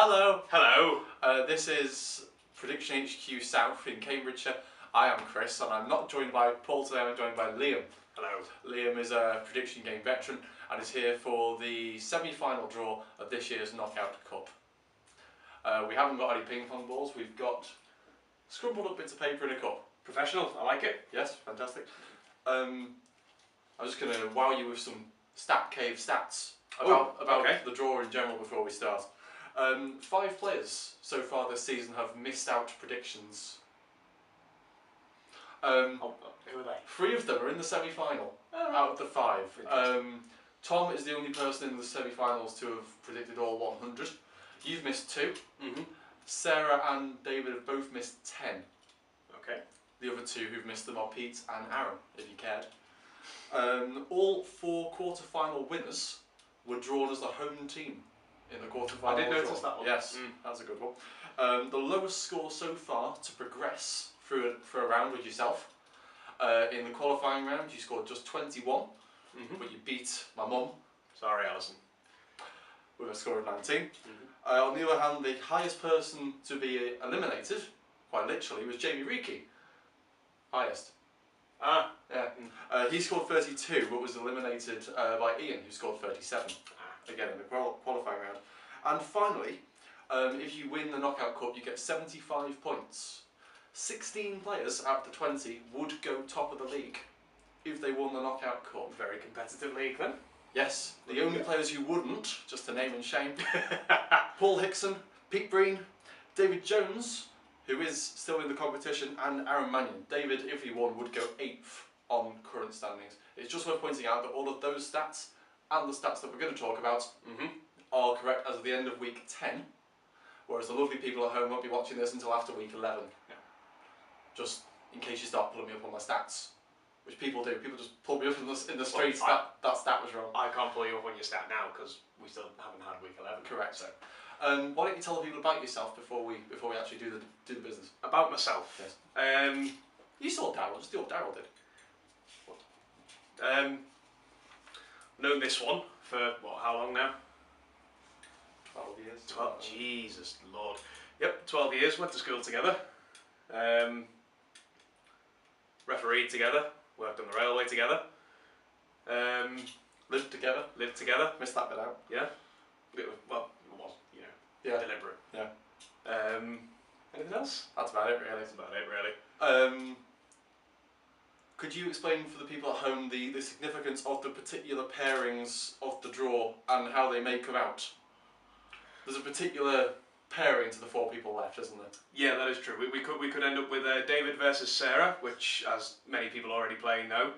Hello. Hello. This is Prediction HQ South in Cambridgeshire. I am Chris, and I'm not joined by Paul today. I'm joined by Liam. Hello. Liam is a prediction game veteran and is here for the semi-final draw of this year's Knockout Cup. We haven't got any ping pong balls. We've got scrumpled up bits of paper in a cup. Professional, I like it. Yes, fantastic. I'm just going to wow you with some Stat Cave stats about the draw in general before we start. 5 players so far this season have missed out predictions. Who are they? 3 of them are in the semi-final out of the 5. Tom is the only person in the semi-finals to have predicted all 100. You've missed 2. Sarah and David have both missed 10. Okay. The other 2 who've missed them are Pete and Aaron, if you cared. All 4 quarter-final winners were drawn as the home team in the quarter-final. I did notice that one. Yes, that's a good one. The lowest score so far to progress through a round with yourself. In the qualifying round, you scored just 21, but you beat my mum. Sorry, Alison. With a score of 19. On the other hand, the highest person to be eliminated, quite literally, was Jamie Reiki. Highest. Yeah. He scored 32, but was eliminated by Ian, who scored 37. Again in the qualifying round. And finally, if you win the Knockout Cup, you get 75 points. 16 players out of the 20 would go top of the league if they won the Knockout Cup. Very competitive league then. Yes, the only players who wouldn't, just to name and shame, Paul Hickson, Pete Breen, David Jones, who is still in the competition, and Aaron Mannion. David, if he won, would go 8th on current standings. It's just worth pointing out that all of those stats and the stats that we're going to talk about are correct as of the end of week 10, whereas the lovely people at home won't be watching this until after week 11. Yeah. Just in case you start pulling me up on my stats, which people do. People just pull me up in the streets that stat was wrong. I can't pull you up on your stat now because we still haven't had week 11. Correct. So, why don't you tell the people about yourself before we actually do the business? About myself. Yes. You saw Daryl. Just do what Daryl did. Known this one for how long now? 12 years. 12. Jesus Lord. Yep, 12 years. Went to school together. Refereed together. Worked on the railway together. Lived together. Lived together. Missed that bit out. Yeah. It was, deliberate. Yeah. Anything else? That's about it, really. That's about it, really. Could you explain for the people at home the significance of the particular pairings of the draw and how they may come out? There's a particular pairing to the 4 people left, isn't there? Yeah, that is true. We could end up with David versus Sarah, which, as many people already playing know,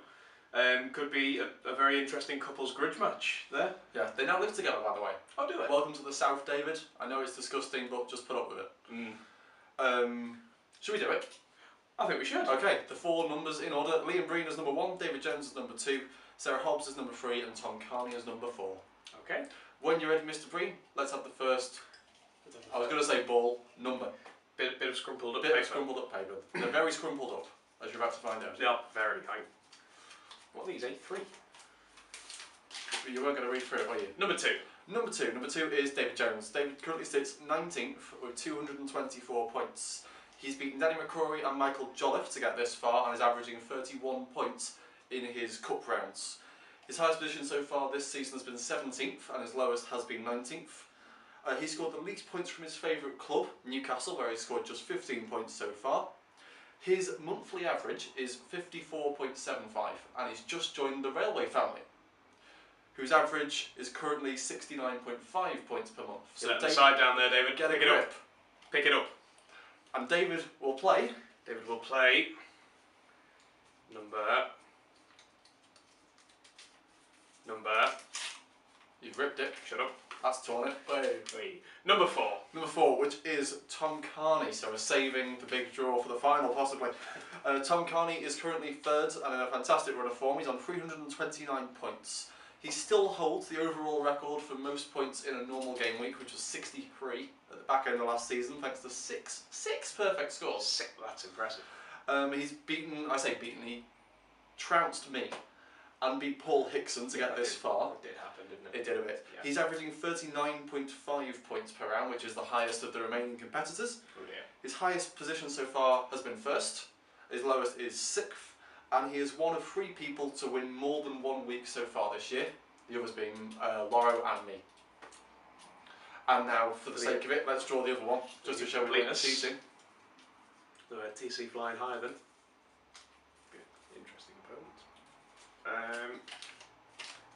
could be a very interesting couples grudge match there. Yeah, they now live together, by the way. Oh, do they? Welcome to the South, David. I know it's disgusting, but just put up with it. Should we do it? I think we should. Okay, the 4 numbers in order. Liam Breen is number 1, David Jones is number 2, Sarah Hobbs is number 3, and Tom Carney is number 4. Okay. When you're ready, Mr. Breen, let's have the first, I was going to say ball, number. Bit of scrumpled up paper. paper. Scrumpled up paper. They're very scrumpled up, as you're about to find out. Yeah, very. What are these, 3? You weren't going to read through it, were you? Number 2. Number 2 is David Jones. David currently sits 19th with 224 points. He's beaten Danny McCrory and Michael Jolliffe to get this far and is averaging 31 points in his cup rounds. His highest position so far this season has been 17th and his lowest has been 19th. He scored the least points from his favourite club, Newcastle, where he scored just 15 points so far. His monthly average is 54.75 and he's just joined the Railway family, whose average is currently 69.5 points per month. So let the side down there, David. Get Pick a it grip. up. Pick it up. And David will play. David will play number. You've ripped it. Shut up. That's torn it. Hey. Number 4. Number 4, which is Tom Carney. So we're saving the big draw for the final, possibly. Tom Carney is currently 3rd and in a fantastic run of form. He's on 329 points. He still holds the overall record for most points in a normal game week, which was 63 at the back end of last season, thanks to 6 perfect scores. That's impressive. He's beaten, he trounced me and beat Paul Hickson to get this far. It did happen, didn't it? It did a bit. Yeah. He's averaging 39.5 points per round, which is the highest of the remaining competitors. Oh dear. His highest position so far has been first, his lowest is 6th, and he is one of 3 people to win more than 1 week so far this year, the others being Loro and me. And now, for the sake of it, let's draw the other one, just to show we we're cheating. The TC flying higher then. Interesting opponent.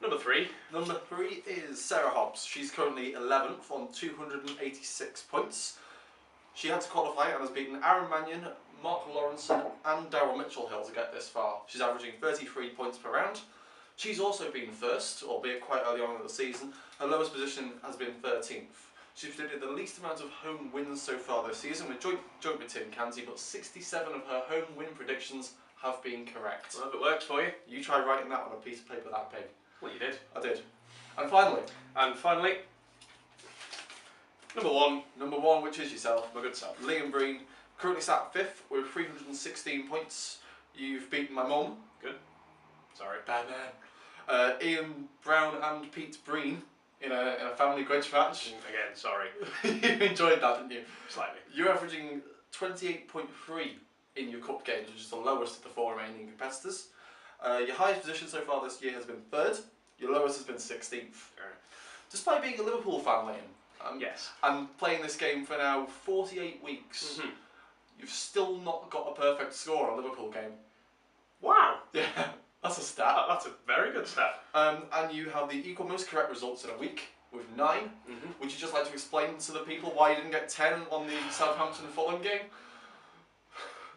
Number 3. Number 3 is Sarah Hobbs. She's currently 11th on 286 points. She had to qualify and has beaten Aaron Mannion, Mark Lawrenson and Daryl Mitchell-Hill to get this far. She's averaging 33 points per round. She's also been first, albeit quite early on in the season. Her lowest position has been 13th. She's predicted the least amount of home wins so far this season, with joint with Tim Canty, but 67 of her home win predictions have been correct. Well, if it works for you. You try writing that on a piece of paper that big. Well, you did. I did. And finally, number 1. Number 1, which is yourself. My good self. Liam Breen, currently sat 5th with 316 points. You've beaten my mum. Good. Sorry. Bad man. Ian Brown and Pete Breen in a family grudge match. Again, sorry. You enjoyed that, didn't you? Slightly. You're averaging 28.3 in your cup games, which is the lowest of the 4 remaining competitors. Your highest position so far this year has been 3rd. Your lowest has been 16th. Despite being a Liverpool fan, Liam, yes. and playing this game for now 48 weeks, you've still not got a perfect score on a Liverpool game. Wow. Yeah, that's a stat. That's a very good stat. And you have the equal most correct results in a week with 9. Would you just like to explain to the people why you didn't get 10 on the Southampton-Fulham game?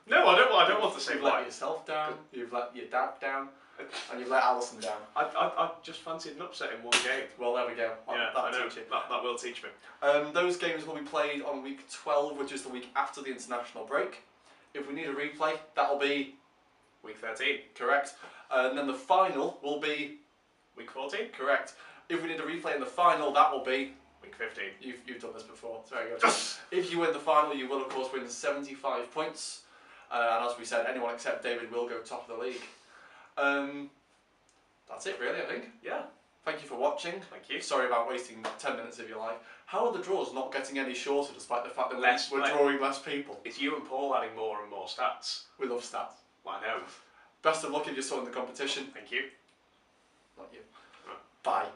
No, I don't want to say You've why. let yourself down, you've let your dad down, and you've let Alison down. I just fancied an upset in one game. Well, there we go. Yeah, That'll I know. teach you. That will teach me. Those games will be played on week 12, which is the week after the international break. If we need a replay, that'll be week 13. Correct. And then the final will be week 14. Correct. If we need a replay in the final, that will be week 15. You've done this before. It's very good. If you win the final, you will of course win 75 points. And as we said, anyone except David will go top of the league. That's it really, I think. Yeah. Thank you for watching. Thank you. Sorry about wasting 10 minutes of your life. How are the draws not getting any shorter despite the fact that we're like, drawing less people? It's you and Paul adding more and more stats. We love stats. Well, I know. Best of luck if you're still in the competition. Thank you. Not you. Bye.